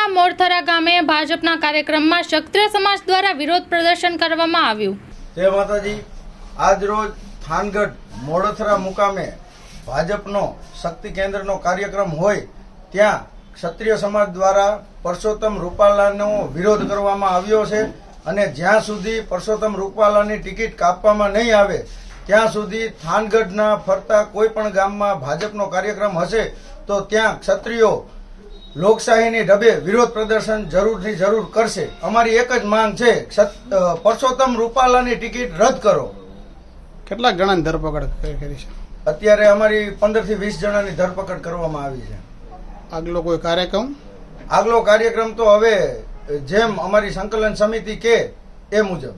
તાલુકાના મોરથરા ગામે ભાજપના કાર્યક્રમમાં ક્ષત્રિય સમાજ દ્વારા વિરોધ પ્રદર્શન કરવામાં આવ્યું। જય માતાજી। આજ રોજ થાનગઢ મોરથરા મુકામે ભાજપનો શક્તિ કેન્દ્રનો કાર્યક્રમ હોય ત્યાં ક્ષત્રિય સમાજ દ્વારા પરસોત્તમ રૂપાલાનો વિરોધ કરવામાં આવ્યો છે અને જ્યાં સુધી પરસોત્તમ રૂપાલાની ટિકિટ કાપવામાં નહીં આવે ત્યાં સુધી થાનગઢના ફરતા કોઈ પણ ગામમાં ભાજપનો કાર્યક્રમ હશે તો ત્યાં ક્ષત્રિયો લોકશાહીની ઢબે વિરોધ પ્રદર્શન જરૂરથી જરૂર કરશે। અમારી એક જ માંગ છે, પરસોત્તમ રૂપાલાની ટિકિટ રદ કરો। કેટલાક જણાની ધરપકડ કરી છે? અત્યારે અમારી 15 થી 20 જણાની ધરપકડ કરવામાં આવી છે। આગલો કોઈ કાર્યક્રમ? આગલો કાર્યક્રમ તો હવે જેમ અમારી સંકલન સમિતિ કે એ મુજબ।